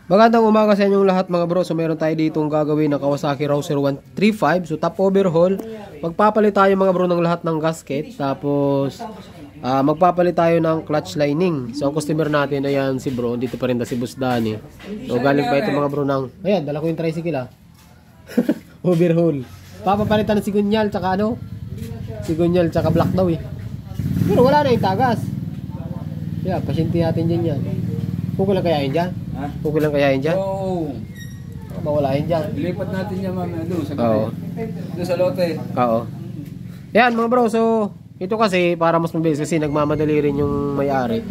Magandang umaga sa inyong lahat mga bro. So meron tayo ditong gagawin na Kawasaki Rouser 135. So top overhaul. Magpapalit tayo mga bro ng lahat ng gasket. Tapos magpapalit tayo ng clutch lining. So ang customer natin ayan si bro. Dito pa rin si Boss Danny. So galing pa ito mga bro ng ayan, dala ko yung tricycle overhaul. Papapalitan ng sigunyal tsaka ano? Sigunyal tsaka black daw Pero wala na yung tagas. Yeah, pasyente natin dyan yan. Kung lang kayain dyan? Ha? Kung lang kayain dyan? Oo. Mawalain dyan. Ilipat natin yan mami. Doon sa gabi. Doon sa lote. Oo. Yan mga bro. So, ito kasi para mas mabilis kasi nagmamadali rin yung may-ari.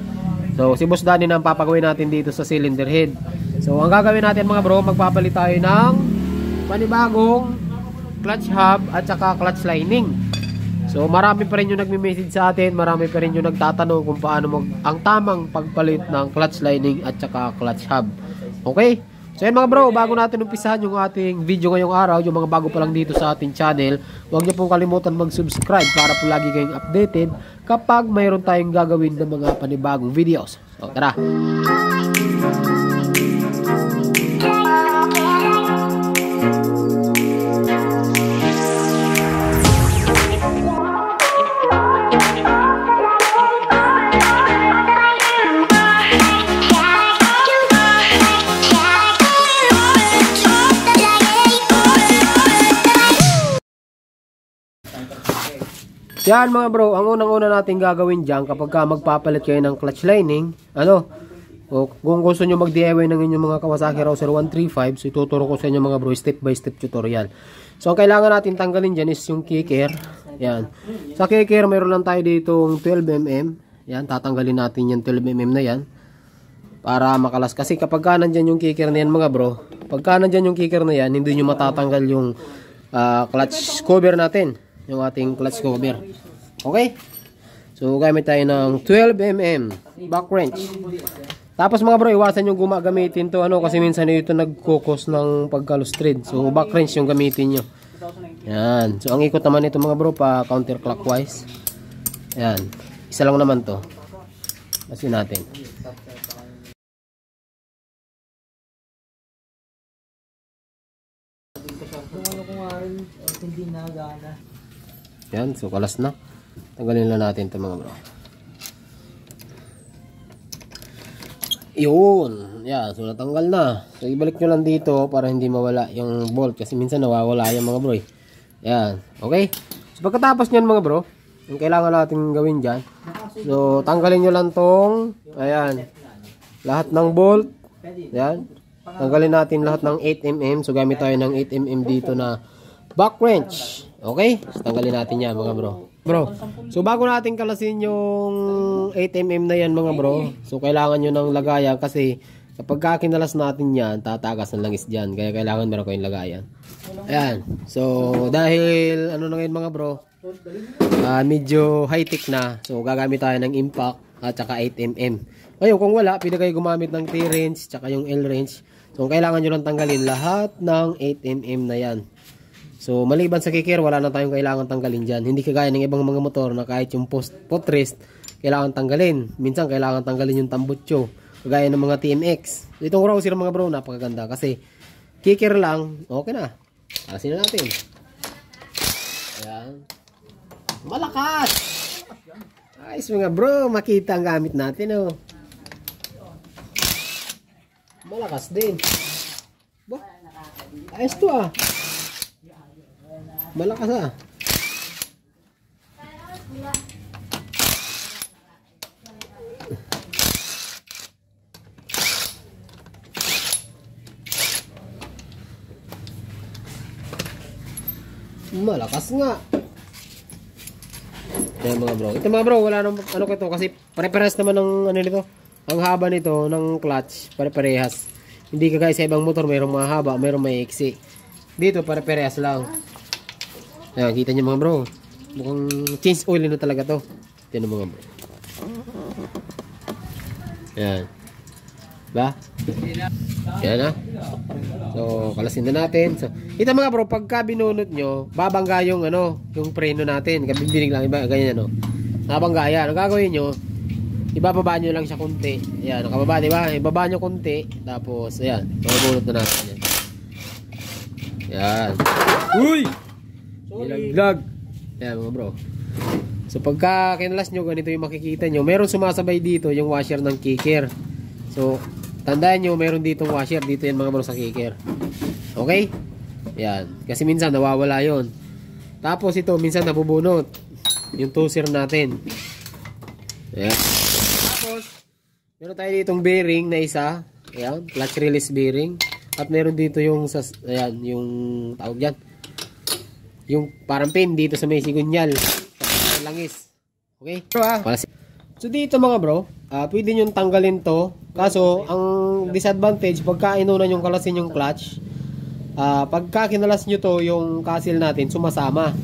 So, si Boss Danny na ang papagawin natin dito sa cylinder head. So, ang gagawin natin mga bro, magpapalit tayo ng panibagong clutch hub at saka clutch lining. So marami pa rin yung nagme-message sa atin, marami pa rin yung nagtatanong kung paano ang tamang pagpalit ng clutch lining at saka clutch hub. Okay? So yan mga bro, bago natin umpisahan yung ating video ngayong araw, yung mga bago pa lang dito sa ating channel, huwag niyo pong kalimutan mag-subscribe para po lagi kayong updated kapag mayroon tayong gagawin ng mga panibagong videos. So tara! Yan mga bro, ang unang-una natin gagawin dyan kapag magpapalit kayo ng clutch lining, kung gusto nyo mag-DIY ng inyong mga Kawasaki Rouser 135, so ituturo ko sa inyo mga bro, step by step tutorial. So ang kailangan natin tanggalin dyan is yung kicker. Yan. Sa kicker, mayroon lang tayo ditong 12mm. Yan, tatanggalin natin yung 12mm na yan para makalas. Kasi kapag nandyan yung kicker na yan mga bro, pagka nandyan yung kicker na yan, hindi nyo matatanggal yung clutch cover natin. Yung ating clutch cover. Okay? So, gamit tayo ng 12mm back wrench. Tapos mga bro, iwasan yung gumagamitin to kasi minsan ito nagkukos ng pagkalustrid. So, back wrench yung gamitin nyo. Yan. So, ang ikot naman ito mga bro, pa counterclockwise. Yan. Isa lang naman to. Kasi natin. Yan, so kalas na. Tanggalin lang natin ito mga bro. Yun. Yan, so natanggal na. So ibalik nyo lang dito para hindi mawala yung bolt. Kasi minsan nawawala yung mga bro Yan, okay. So pagkatapos nyan mga bro, yung kailangan natin gawin dyan. So tanggalin nyo lang tong, ayan, lahat ng bolt. Yan. Tanggalin natin lahat ng 8mm. So gamit tayo ng 8mm dito na back wrench. Okay? So, tanggalin natin yan mga bro. So bago natin kalasin yung 8mm na yan mga bro, so kailangan nyo ng lagayan kasi kapag kinalas natin yan, tatagas ng langis dyan. Kaya kailangan meron kayong lagayan. Ayan. So dahil ano na ngayon mga bro, medyo high-tech na. So gagamit tayo ng impact at saka 8mm. Ngayon kung wala, pwede kayo gumamit ng T-wrench tsaka yung L-wrench. So kailangan nyo lang tanggalin lahat ng 8mm na yan. So, maliban sa kicker, wala na tayong kailangan tanggalin dyan. Hindi kagaya ng ibang mga motor na kahit yung footrest, kailangan tanggalin. Minsan, kailangan tanggalin yung tambutso. Kagaya ng mga TMX. Itong Rouser mga bro, napakaganda. Kasi, kicker lang, okay na. Alasin na natin. Ayan. Malakas! Ayos mga bro, makita ang gamit natin, Malakas din. Ayos to Malakas Malakas nga. Ayan mga bro. Ito mga bro, wala nang ito kasi pare-parehas naman ng nito. Ang haba nito ng clutch, pare-parehas. Hindi kagaya sa ibang motor, mayroong mahaba, mayroong may iksi. Dito pare-parehas lang. Ayan, kita nyo mga bro. Mukhang change oil na talaga to. Tignan mga bro. Ayan. Ba? Ayan So, kalasin na natin. So, ito mga bro, pagka binunot nyo, babangga yung yung preno natin. Kabibinig lang, iba, ganyan Nabangga yan. Ang gagawin nyo, ibababa nyo lang siya konti. Ayan, nakababa, di ba? Ibaba nyo konti. Tapos, ayan, mabubunot na natin yan. Ayan. Uy! Nilaglag. Ayan mga bro. So pagka kinalas nyo, ganito yung makikita nyo. Meron sumasabay dito yung washer ng kicker. So, tandaan nyo, meron ditong washer. Dito yan mga bro sa kicker. Okay? Ayan. Kasi minsan nawawala yon. Tapos ito, minsan nabubunot. Yung toaster natin. Ayan. Tapos, meron tayo ditong bearing na isa. Ayan, clutch release bearing. At meron dito yung, ayan, yung tawag dyan. Yung parang pin dito sa may sigunyal. Sa langis. Okay? So dito mga bro, pwede nyo tanggalin to. Kaso, ang disadvantage, pagka inunan yung kalasin yung clutch, pagka kinalas nyo to, yung castle natin, sumasama.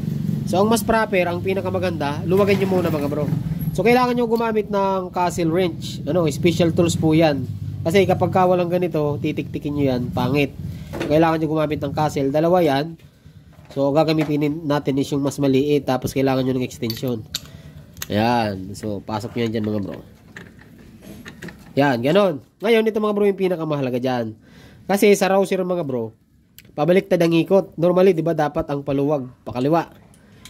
So ang mas proper, ang pinakamaganda, luwagan nyo muna mga bro. So kailangan nyo gumamit ng castle wrench. Special tools po yan. Kasi kapag walang ganito, titik-tikin nyo yan, pangit. So, kailangan nyo gumamit ng castle. Dalawa yan. So gagamitin natin is yung mas maliit. Tapos kailangan nyo ng extension. Ayan. So pasok nyo yan dyan mga bro. Yan, ganon. Ngayon, ito mga bro yung pinakamahalaga dyan. Kasi sa rouser mga bro, pabaliktad ang ikot. Normally, di ba dapat ang paluwag, pakaliwa.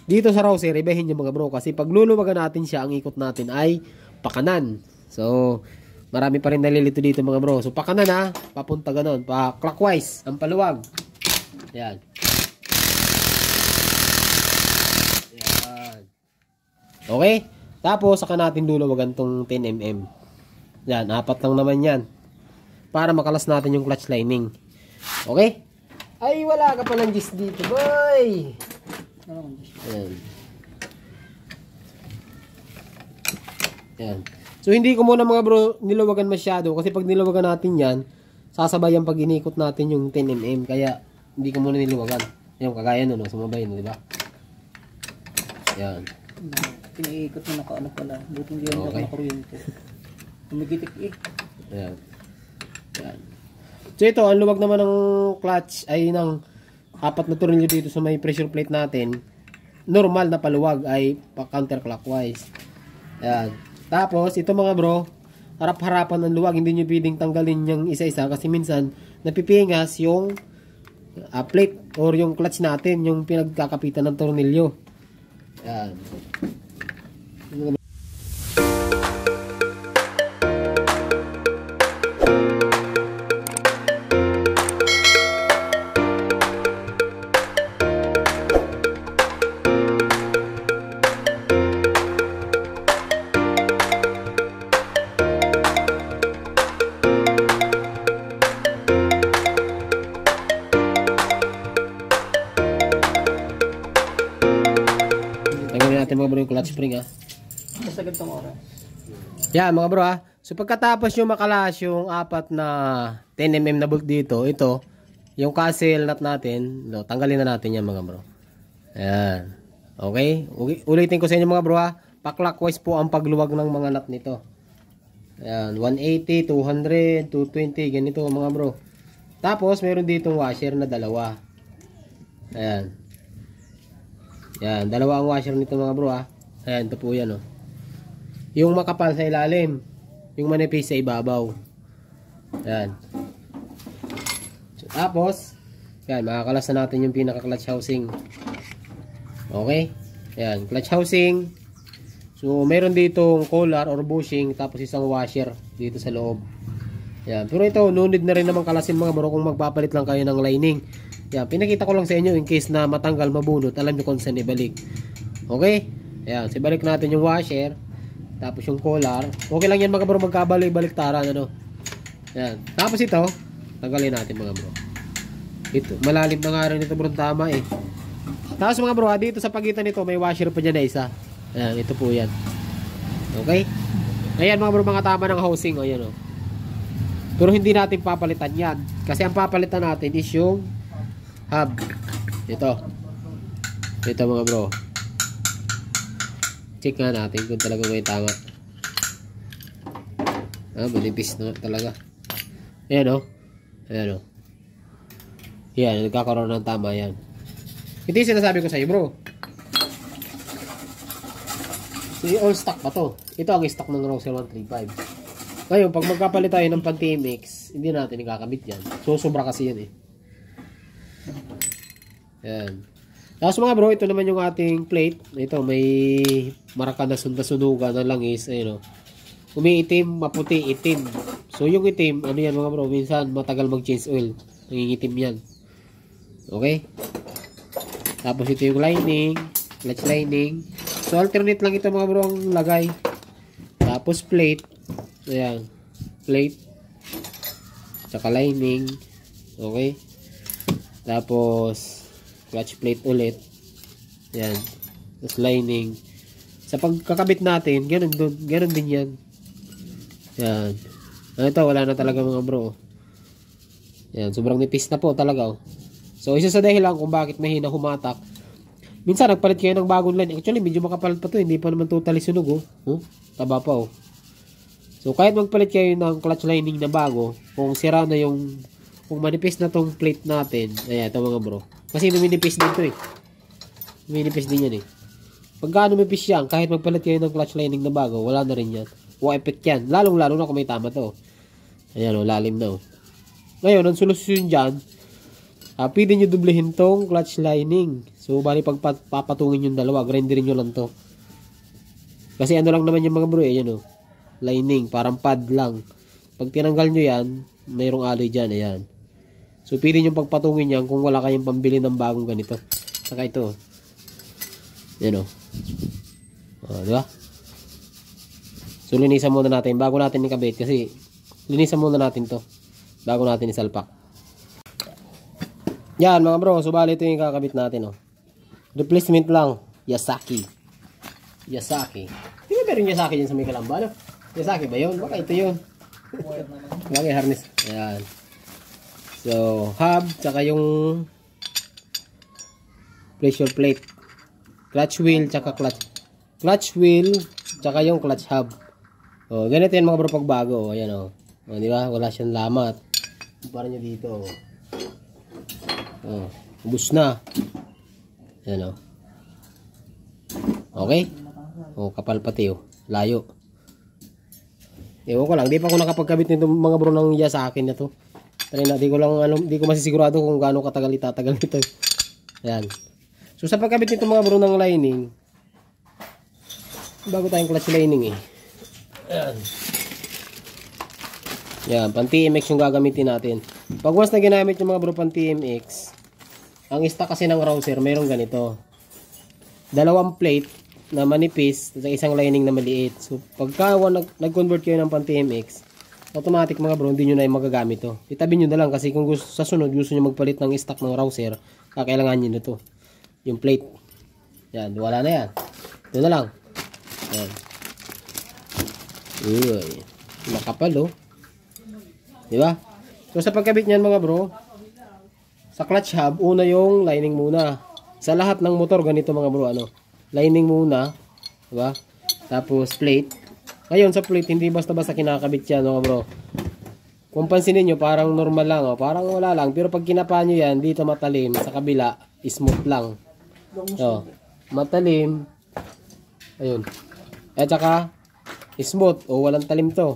Dito sa rouser, ibahin nyo mga bro. Kasi pag luluwagan natin siya, ang ikot natin ay pakanan. So, marami pa rin nalilito dito mga bro. So, pakanan ha. Papunta ganon. Pa clockwise, ang paluwag. Yan. Yan. Okay? Tapos, saka natin luluwagan tong 10mm. Yan, 4 lang naman yan. Para makalas natin yung clutch lining. Okay? Ay, wala ka palang gis dito, boy! Yan. Yan. So, hindi ko muna mga bro niluwagan masyado. Kasi pag niluwagan natin yan, sasabayan pag inikot natin yung 10mm. Kaya, hindi ko muna niluwagan. Yung kagaya nun, sumabay nun, diba? Yan. Piniikot mo naka ano pala. Buti hindi yan nakakuryente. Umigitik eh. Ayan. Ayan. So ito, ang luwag naman ng clutch ay ng 4 na tornilyo dito sa may pressure plate natin. Normal na paluwag ay pa counterclockwise. Ayan. Tapos, ito mga bro, harap-harapan ng luwag. Hindi nyo pwedeng tanggalin yung isa-isa kasi minsan napipingas yung plate or yung clutch natin, yung pinagkakapitan ng tornilyo. Ayan. Tanggalin natin mga bro yung clutch spring ha. Kasagad tong oras. Yan mga bro ha. So pagkatapos yung makalas yung 4 na 10mm na bolt dito, ito, yung castle nut natin, tanggalin na natin yan mga bro. Ayan. Okay? Ulitin ko sa inyo mga bro ha. Pa-clockwise po ang pagluwag ng mga nut nito. Ayan. 180, 200, 220, ganito mga bro. Tapos meron ditong washer na dalawa. Ayan. Yan, dalawa ang washer nito mga bro ha. Ayan, ito po yan oh. Yung makapal sa ilalim, yung manipis sa ibabaw. Ayan. So, tapos, yan, makakalas na natin yung pinaka-clutch housing. Okay? Ayan, clutch housing. So, meron ditong collar or bushing, tapos isang washer dito sa loob. Ayan, pero ito, no need na rin naman kalasin mga bro kung magpapalit lang kayo ng lining. Yan, pinakita ko lang sa inyo in case na matanggal, mabunot, alam nyo kung saan ibalik. Okay? Ayan, so ibalik natin yung washer, tapos yung collar. Okay lang yan mga bro, magkabalik-baliktaran, ano. Ayan, tapos ito, tanggalin natin mga bro. Ito, malalim na nga rin ito bro, tama eh. Tapos mga bro, dito sa pagitan nito, may washer pa dyan na isa. Ayan, ito po yan. Okay? Ayan mga bro, mga tama ng housing, o yan o. Pero hindi natin papalitan yan. Kasi ang papalitan natin is yung hub. Ito mga bro. Check nga natin kung talaga may tama. Manipis na talaga. Ayan o. Ayan o. Yan, nagkakaroon ng tama yan. Ito yung sinasabi ko sa iyo bro. So, all stock pa to. Ito ang stock ng Rouser 135. Ngayon, pag magkapalit tayo ng pan-TMX, hindi natin ikakabit yan. So, sobra kasi yan eh. Yan. Tapos mga bro, ito naman yung ating plate. Ito, may maraka na sunugan na langis. Ayun o. Umiitim, maputi, itim. So, yung itim, ano yan mga bro? Minsan, matagal mag-change oil. Nangingitim yan. Okay? Tapos ito yung lining. Clutch lining. So, alternate lang ito mga bro ang lagay. Tapos plate. Ayan. Plate. Tsaka lining. Okay? Tapos, clutch plate ulit. Yan. Tapos lining. Sa pagkakabit natin, ganun din yan. Yan. Ito, wala na talaga mga bro. Yan. Sobrang nipis na po talaga. So, isa sa dahilan kung bakit mahina humatak. Minsan, nagpalit kayo ng bagong line. Actually, medyo makapal pa to. Hindi pa naman totally sunog. Taba pa. So, kahit magpalit kayo ng clutch lining na bago, kung sira na yung, kung manipis na tong plate natin, ayan, ito mga bro. Kasi numinipis din to eh. Numinipis din yan eh. Pagka numipis yan, kahit magpalit kayo ng clutch lining na bago, wala na rin yan. Wa-effect yan. Lalong-lalo na kung may tama to. Ayan o, lalim na o. Ngayon, ang solusyon dyan, pwede nyo dublehin tong clutch lining. So, bali pag papatungin yung dalawa, grinderin nyo lang to. Kasi ano lang naman yung mga bro eh, yan o. Lining, parang pad lang. Pag tinanggal nyo yan, mayroong alloy dyan, ayan. So, pwede nyo pagpatungin yan kung wala kayong pambili ng bagong ganito. Saka ito. Yan o. Diba? So, linisan muna natin bago natin ikabit kasi linisan muna natin to bago natin isalpak. Yan mga bro, so bali ito yung kakabit natin. Replacement lang. Yasaki. Di ba meron Yasaki dyan sa may Kalamba? No? Yasaki ba yun? Baka ito yun. Lagi harness. Ayan. So, hub, tsaka yung pressure plate. Clutch wheel, tsaka clutch wheel, tsaka yung clutch hub. O, ganito yan mga bro pag bago. O, ayan o. O, di ba? Wala siyang lamat. Kumpara nyo dito. O, ubus na. Ayan o. Okay? O, kapal pati o. Layo. Ewan ko lang, di pa ako nakapagkabit nito mga bro ng Yasaki na to. Tari na, di ko masisigurado kung gaano katagal itatagal nito. Ayan. So sa pagkabit nito mga bro ng lining, bago tayong clutch lining eh. Ayan. Yan, pan-TMX yung gagamitin natin. Pag once na ginamit yung mga bro pan-TMX, ang stock kasi ng Rouser, mayroong ganito. Dalawang plate na manipis at isang lining na maliit. So, pagka nag-convert kayo ng pan-TMX, automatic mga bro, hindi nyo na yung magagamit to. Itabi nyo na lang kasi kung sa sunod gusto nyo magpalit ng stock ng Rouser, kakailangan nyo na to. Yung plate. Yan, wala na yan. Ito na lang. Yan. Uy, makapal oh. Diba? So, sa pagkabit nyan mga bro, sa clutch hub, una yung lining muna. Sa lahat ng motor, ganito mga bro, lining muna, diba? Tapos plate. Ngayon sa plate, hindi basta-basta kinakabit yan, mga bro. Kung pansinin nyo, parang normal lang, parang wala lang. Pero pag kinapa nyo yan, dito matalim, sa kabila, smooth lang. So, matalim. Ayun. At saka, smooth, walang talim to.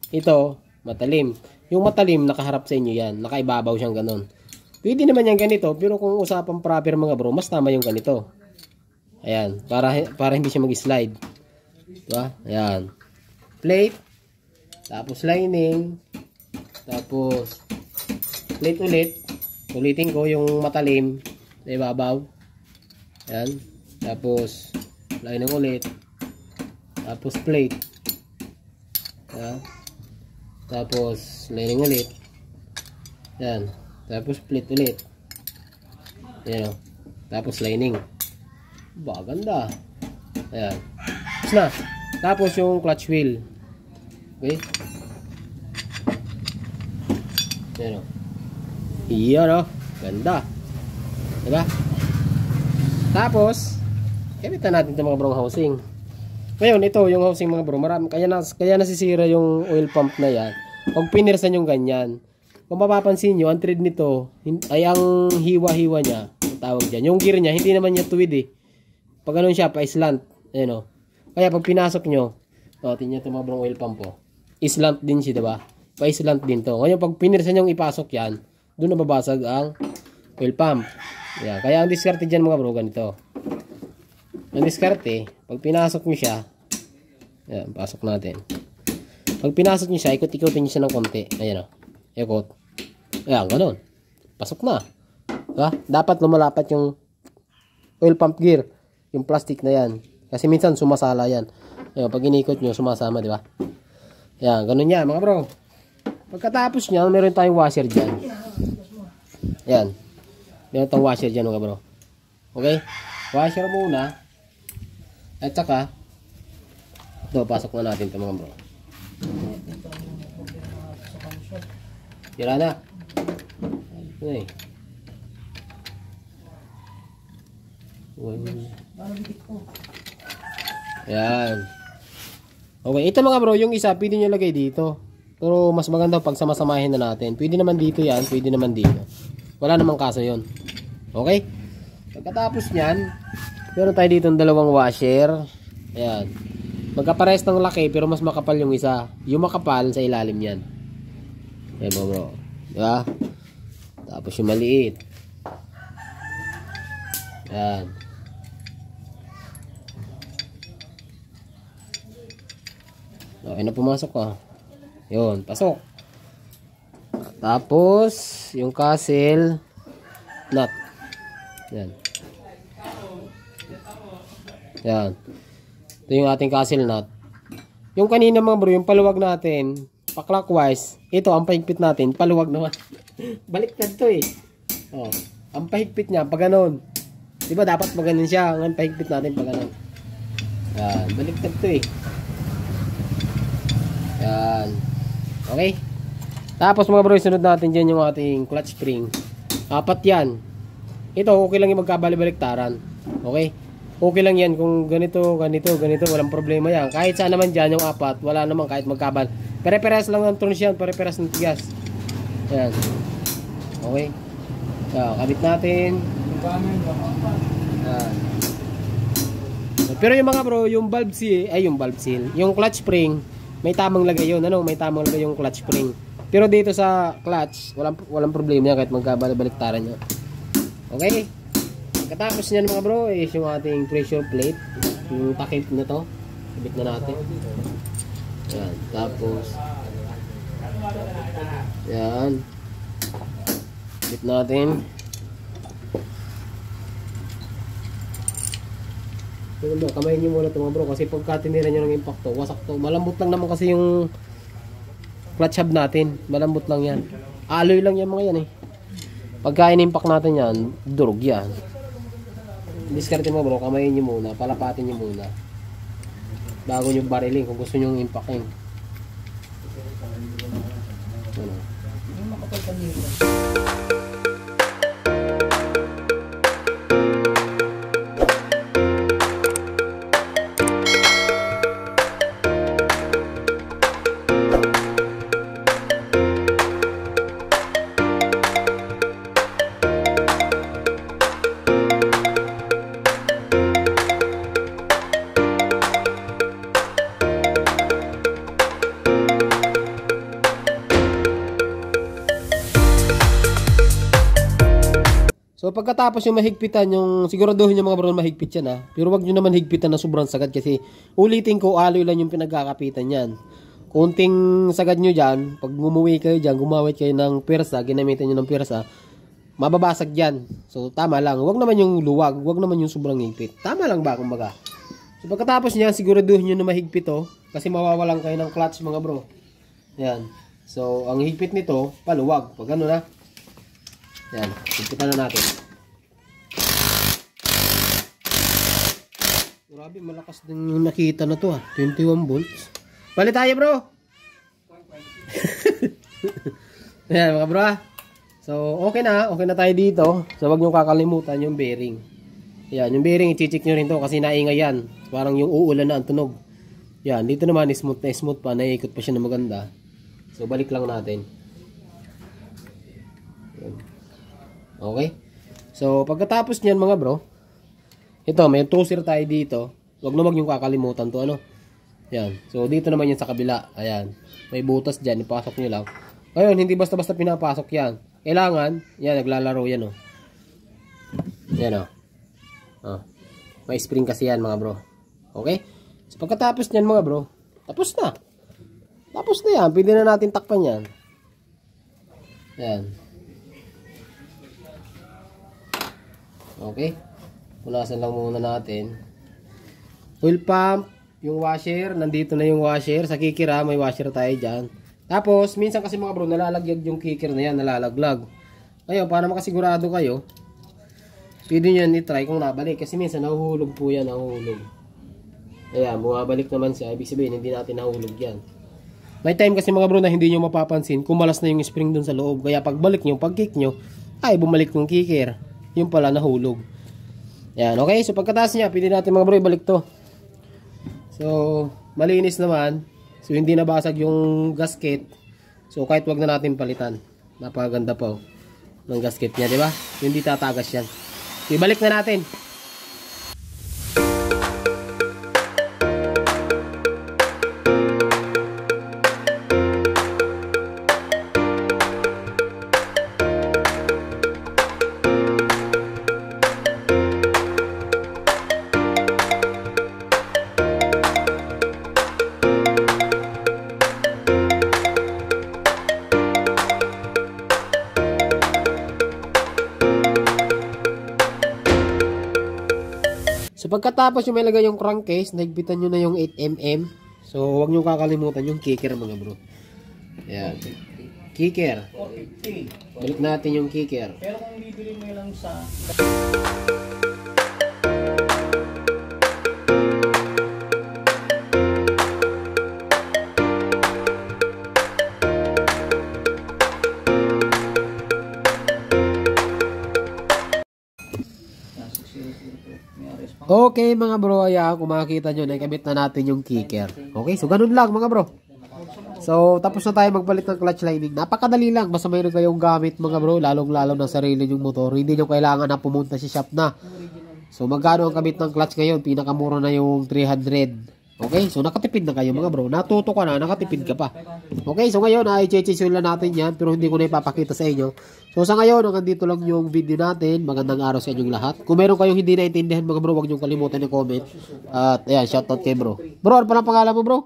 Ito, matalim. Yung matalim, nakaharap sa inyo yan. Nakaibabaw siyang ganun. Pwede naman yan ganito, pero kung usapang proper mga bro, mas tama yung ganito. Ayan, para hindi siya mag-slide. Diba? Ayan. Plate. Tapos lining. Tapos plate ulit. Ulitin ko yung matalim na ibabaw. Ayan. Tapos lining ulit. Tapos plate. Ayan. Tapos lining ulit. Ayan. Tapos plate ulit. Ayan. Tapos lining. Ba, ganda. Ayan. Tapos na. Tapos yung clutch wheel. Okay? Ayan o. Iyan o. Ganda. Diba? Tapos, kabitan natin itong mga brong housing. Ngayon, ito yung housing mga bro. Kaya nasisira yung oil pump na yan. Pag pinirsan yung ganyan. Kung mapapansin nyo, ang thread nito, ay ang hiwa-hiwa niya. Ang tawag dyan. Yung gear niya, hindi naman niya tuwid eh. Pag ganun siya, pa-slant. Ayan o. Kaya pag pinasok nyo, O, tingnan ito mga bro, oil pump po. Islant din siya, diba? Pa-islant din to. Ngayon, pag pinirsa nyo ipasok yan, doon nababasag ang oil pump. Yan. Kaya ang diskarte dyan mga bro, ganito. Ang diskarte, pag pinasok nyo siya, yan, pasok natin. Pag pinasok nyo siya, ikot-ikotin nyo siya ng konti. Ayan o. Ikot. Ayan, ganun. Pasok na. Diba? Dapat lumalapat yung oil pump gear. Yung plastic na yan. Kasi minsan sumasala yan. Ayan, pag inikot nyo, sumasama, diba? Ayan, ganun yan mga bro. Pagkatapos nyan, meron tayong washer dyan. Ayan. Meron tayong washer dyan mga bro. Okay? Washer muna. At saka, ito, pasok na natin ito mga bro. Tira na. Ito na eh. Ayan. Okay, ito mga bro, yung isa, pwede nyo lagay dito. Pero mas maganda pag samasamahin na natin. Pwede naman dito yan, pwede naman dito. Wala namang kaso yon. Okay? Pagkatapos nyan, meron tayo dito ng dalawang washer. Ayan. Magkapares ng laki pero mas makapal yung isa. Yung makapal sa ilalim yan. Ayan mo bro. Diba? Tapos yung maliit. Ayan. Okay na pumasok ka. Yun, pasok. Tapos, yung castle nut. Yan. Yan. Ito yung ating castle nut. Yung kanina mga bro, yung paluwag natin, pa-clockwise, ito, ang pahigpit natin, paluwag naman. Baliktad to eh. Oh, ang pahigpit niya, pag ganun. Diba dapat pag ganun siya, ang pahigpit natin pag ganun. Yan, baliktad to eh. Yan. Okay. Tapos mga bro, sunod natin dyan yung ating clutch spring. Apat yan. Ito, okay lang yung magkabali-baliktaran. Okay. Okay lang yan kung ganito, ganito, ganito. Walang problema yan. Kahit saan naman dyan yung apat. Wala naman kahit magkabal. Pare-peras lang ng turns yan. Pare-peras ng tigas. Ayan. Okay. Ayan, kabit natin. Ayan. Pero yung mga bro, yung valve seal, ay yung valve seal, yung clutch spring, may tamang lagay yun. Ano? May tamang lagay yung clutch spring. Pero dito sa clutch, walang problema yan kahit magkabalik-baliktaran nyo. Okay? Katapos niyan mga bro is yung ating pressure plate. Yung takip na to. Ibit na natin. Yan. Tapos yan. Ibit natin. Kamay nyo muna ito mga bro. Kasi pagka tinira nyo ng impacto, wasak to. Malambot lang naman kasi yung clutch hub natin. Malambot lang yan. Alloy lang yan mga yan eh. Pagka in-impact natin yan, durog yan. Diskarte mo bro, kamayin nyo muna, palapatin nyo muna. Bago nyo bariling kung gusto nyo impactin. Ano? So pagkatapos yung mahigpitan, yung siguraduhin nyo mga bro mahigpit yan ha. Pero wag nyo naman higpitan na sobrang sagad kasi ulitin ko, aloy lang yung pinagkakapitan yan. Kunting sagad nyo dyan, pag umuwi kayo dyan, gumawit kayo ng persa, ginamitan nyo ng persa, mababasag dyan. So tama lang, wag naman yung luwag, wag naman yung sobrang higpit. Tama lang ba kumbaga. So pagkatapos nyan, siguraduhin nyo na mahigpit to kasi mawawalan kayo ng clutch mga bro. Yan. So ang higpit nito, paluwag. Pag ano na. Yan, higpitan na natin. Grabe, malakas din yung nakita na to 21 volts. Palit tayo bro! Yan mga bro. So, okay na tayo dito. So, wag nyo kakalimutan yung bearing. Yan, yung bearing, i-check nyo rin to kasi naingay yan. Parang yung uulan na ang tunog. Yan, dito naman, smooth na smooth pa. Naiikot pa siya na maganda. So, balik lang natin. Yan. Okay? So, pagkatapos niyan mga bro, ito, may toaster tayo dito. Wag na wag yung kakalimutan to, ano? Yan. So, dito naman yan sa kabila. Ayan. May butas dyan. Ipasok nyo lang. Ngayon, hindi basta-basta pinapasok yan. Kailangan, yan, naglalaro yan, oh. Yan, oh. Oh. May spring kasi yan, mga bro. Okay? So, pagkatapos nyan, mga bro, tapos na. Tapos na yan. Pwede na natin takpan yan. Yan. Okay? Punasan lang muna natin. Oil pump, yung washer, nandito na yung washer. Sa kikira, may washer tayo dyan. Tapos, minsan kasi mga bro, nalalagyag yung kikir na yan, nalalaglag. Ngayon, para makasigurado kayo, pwede nyo yan i-try kung nabalik. Kasi minsan, nahuhulog po yan, nahuhulog. Ayan, bumabalik naman siya. Ibig sabihin, hindi natin nahulog yan. May time kasi mga bro na hindi nyo mapapansin kung malas na yung spring dun sa loob. Kaya pagbalik nyo, pag-kick nyo, ay bumalik yung kikir. Yung pala, nahulog. Ayan, okay? So, pagkataas niya, pwede natin mga bro, ibalik to. So, malinis naman. So, hindi nabasag yung gasket. So, kahit wag na natin palitan. Napakaganda po ng gasket niya, di ba? Hindi tatagas yan. So, ibalik na natin. So, pagkatapos yung may lagay yung crankcase, nahigpitan nyo na yung 8mm. So, huwag nyo kakalimutan yung kicker, mga bro. Ayan. Kicker. 450. Balik natin yung kicker. Pero kung bibili mo lang sa... Okay mga bro, ayan, kung makikita nyo, nakikabit na natin yung kicker. Okay, so ganun lang mga bro. So, tapos na tayo magpalit ng clutch lining. Napakadali lang, basta mayroon kayong gamit mga bro, lalong-lalo ng sarili yung motor. Hindi nyo kailangan na pumunta sa shop na. So, magkano ang kabit ng clutch ngayon? Pinakamura na yung 300. Okay, so nakatipid na kayo mga bro. Natuto ka na, nakatipid ka pa. Okay, so ngayon ay i-check natin yan, pero hindi ko na ipapakita sa inyo. So sa ngayon, hanggang dito lang yung video natin. Magandang araw sa inyong lahat. Kung meron kayong hindi naintindihan mga bro, huwag niyong kalimutan yung comment. At ayan, shoutout kay bro. Bro, ano pa lang pangalan mo bro?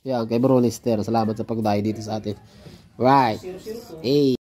Ayan, kay bro Lister. Salamat sa pagdayo dito sa atin. Right. Hey.